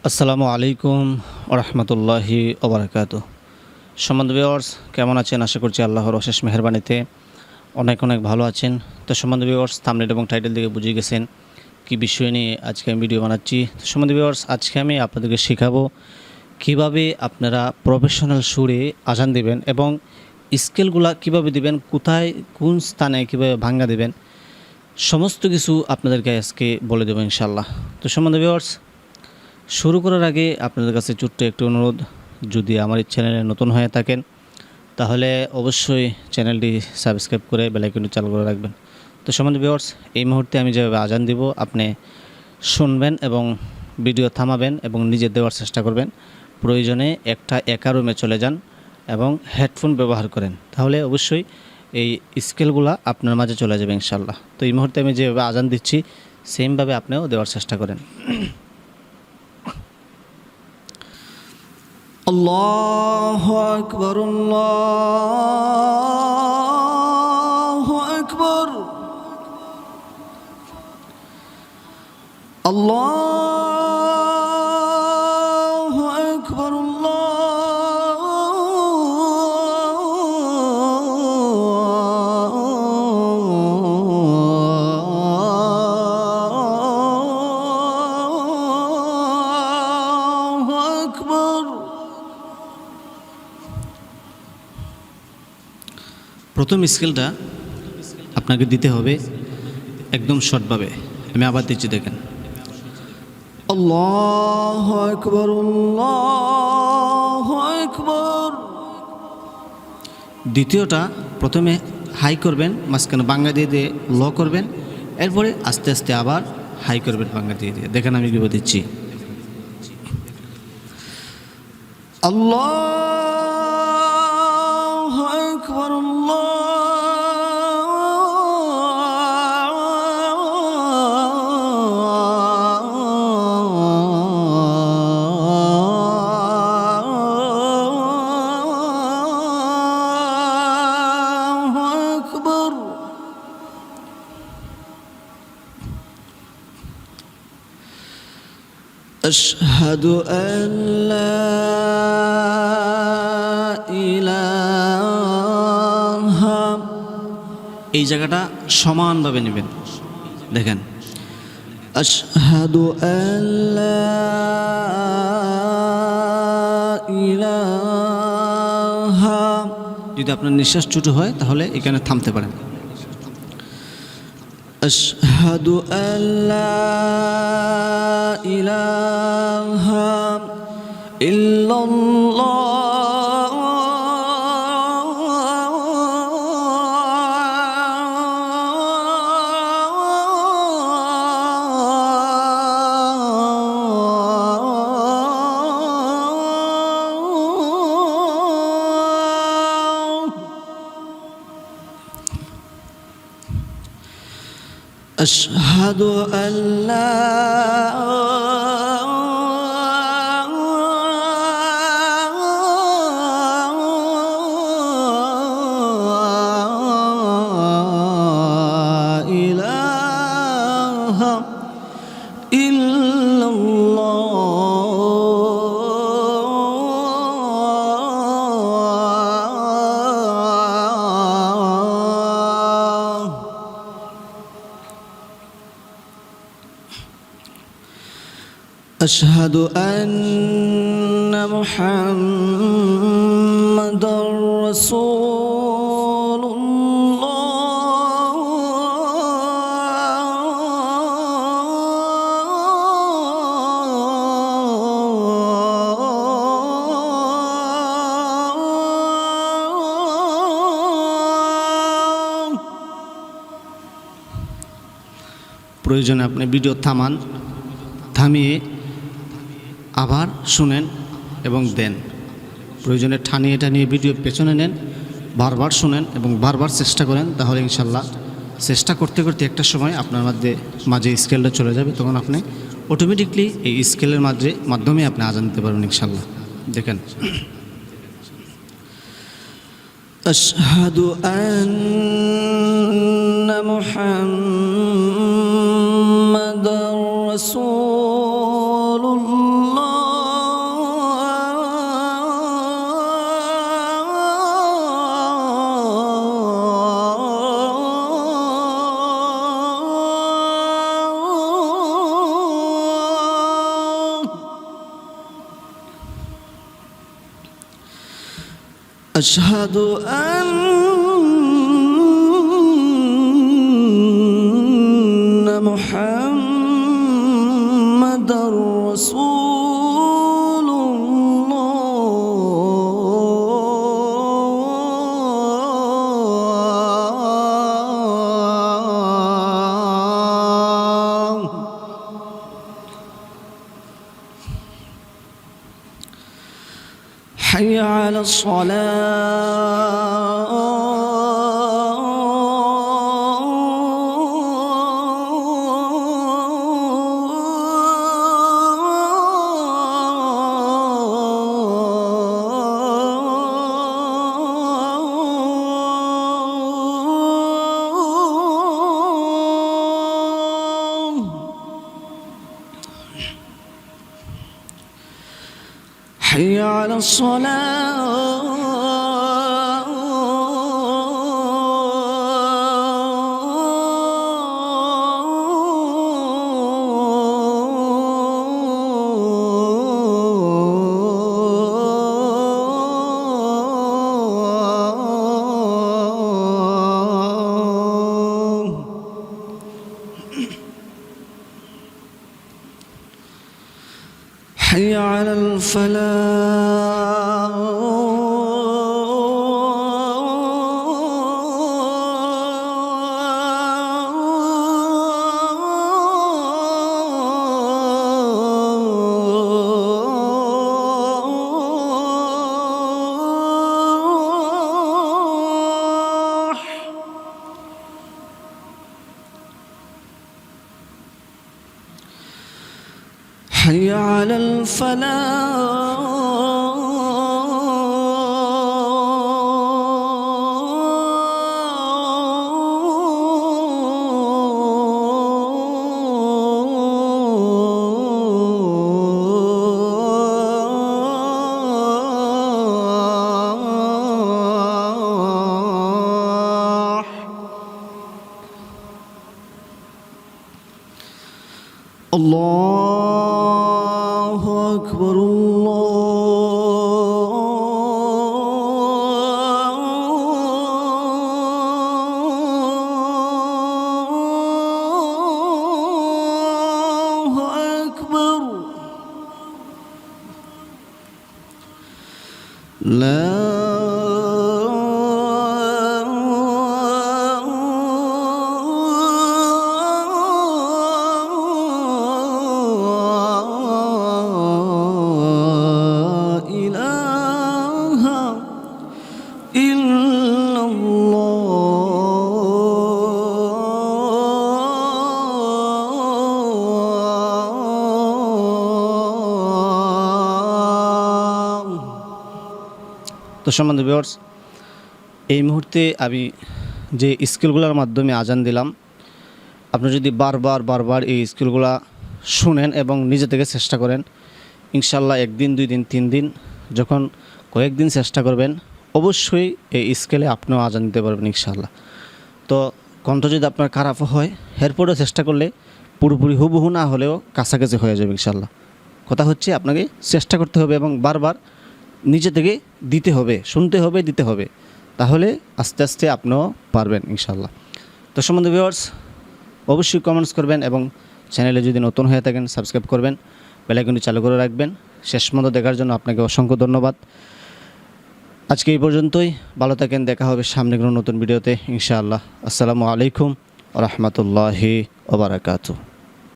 আসসালামু আলাইকুম ওরহমতুল্লাহি ওবরাকাতুহ। সম্মানিত ভিউয়ার্স, কেমন আছেন? আশা করছি আল্লাহর অশেষ মেহেরবানিতে অনেক অনেক ভালো আছেন। তো সম্মানিত ভিউয়ার্স, থাম্বনেল এবং টাইটেল থেকে বুঝে গেছেন কি বিষয় নিয়ে আজকে আমি ভিডিও বানাচ্ছি। তো সম্মানিত ভিউয়ার্স, আজকে আমি আপনাদেরকে শেখাবো কিভাবে আপনারা প্রফেশনাল সুরে আজান দিবেন এবং স্কেলগুলা কিভাবে দিবেন, কোথায় কোন স্থানে কিভাবে ভাঙ্গা দিবেন, সমস্ত কিছু আপনাদেরকে আজকে বলে দেবো ইনশাল্লাহ। তো সম্মানিত ভিউয়ার্স, শুরু করার আগে আপনাদের কাছে ছোট্ট একটি অনুরোধ, যদি আমার এই চ্যানেলে নতুন হয়ে থাকেন তাহলে অবশ্যই চ্যানেলটি সাবস্ক্রাইব করে বেল আইকনটি চালু করে রাখবেন। তো সম্মানিত ভিউয়ার্স, এই মুহূর্তে আমি যেভাবে আজান দিব আপনি শুনবেন এবং ভিডিও থামাবেন এবং নিজে দেওয়ার চেষ্টা করবেন। প্রয়োজনে একা রুমে চলে যান এবং হেডফোন ব্যবহার করেন, তাহলে অবশ্যই এই স্কেলগুলো আপনার মাঝে চলে যাবে ইনশাল্লাহ। তো এই মুহূর্তে আমি যেভাবে আজান দিচ্ছি সেমভাবে আপনিও দেওয়ার চেষ্টা করেন। আল্লাহু আকবার, আল্লাহু আকবার, আল্লাহু আকবার, আল্লাহু আকবার। প্রথম স্কেলটা আপনাকে দিতে হবে একদম শর্টভাবে। আমি আবার দিচ্ছি, দেখেন। আল্লাহু আকবার, আল্লাহু আকবার। দ্বিতীয়টা প্রথমে হাই করবেন, মাঝখানে বাঙ্গা দিয়ে দিয়ে ল করবেন, এরপরে আস্তে আস্তে আবার হাই করবেন বাঙ্গা দিয়ে দিয়ে। দেখেন আমি কীভাবে দিচ্ছি। আল্লাহু আকবার, আল্লাহু আকবার। আশহাদু আন লা ইলাহা, এই জায়গাটা সমানভাবে নেবেন। দেখেন, আশহাদু আন লা ইলাহা। যদি আপনার নিঃশ্বাস ছোটো হয় তাহলে এখানে থামতে পারেন। আশহাদু আন লা ইলাহা ইল্লাল্লাহ, أشهد أن لا إله إلا الله. أشهد أن محمد رسول الله. প্রয়োজনে আপনি ভিডিও থামান, থামিয়ে আবার শুনেন এবং দেন। প্রয়োজনে টানিয়ে টানিয়ে ভিডিও পেছনে নেন, বারবার শুনেন এবং বারবার চেষ্টা করেন, তাহলে ইনশাল্লাহ চেষ্টা করতে করতে একটা সময় আপনার মাঝে স্কেলটা চলে যাবে, তখন আপনি অটোমেটিকলি এই স্কেলের মাধ্যমে আপনি আজান দিতে পারবেন ইনশাল্লাহ। দেখেন, أشهد أن محمد رسول الله. أشهد أن محمد رسول الله. حي على حي على الصلاة. حي على الفلاح. حي على الفلاح. الله أكبر الله أكبر. لا إله إلا الله. তো সম্মানিত ভিউয়ার্স, এই মুহূর্তে আমি যে স্কিলগুলোর মাধ্যমে আজান দিলাম, আপনি যদি বারবার এই স্কিলগুলো শুনেন এবং নিজে থেকে চেষ্টা করেন, ইনশাল্লাহ একদিন, 2 দিন, 3 দিন, যখন কয়েকদিন চেষ্টা করবেন, অবশ্যই এই স্কেলে আপনিও আজান দিতে পারবেন ইনশাল্লাহ। তো কণ্ঠ যদি আপনার খারাপ হয়, এরপরেও চেষ্টা করলে পুরোপুরি হুবহু না হলেও কাছাকাছি হয়ে যাবে ইনশাল্লাহ। কথা হচ্ছে আপনাকে চেষ্টা করতে হবে এবং বারবার নিজে থেকে দিতে হবে, শুনতে হবে, দিতে হবে, তাহলে আস্তে আস্তে আপনিও পারবেন ইনশাল্লাহ। তো সম্বন্ধে ভিউয়ার্স, অবশ্যই কমেন্টস করবেন এবং চ্যানেলে যদি নতুন হয়ে থাকেন সাবস্ক্রাইব করবেন, বেল আইকনটি চালু করে রাখবেন। শেষ পর্যন্ত দেখার জন্য আপনাকে অসংখ্য ধন্যবাদ। আজকে এই পর্যন্তই, ভালো থাকেন, দেখা হবে সামনে কোনো নতুন ভিডিওতে ইনশাআল্লাহ। আসসালামু আলাইকুম ওয়া রাহমাতুল্লাহি ওয়া বারাকাতুহু।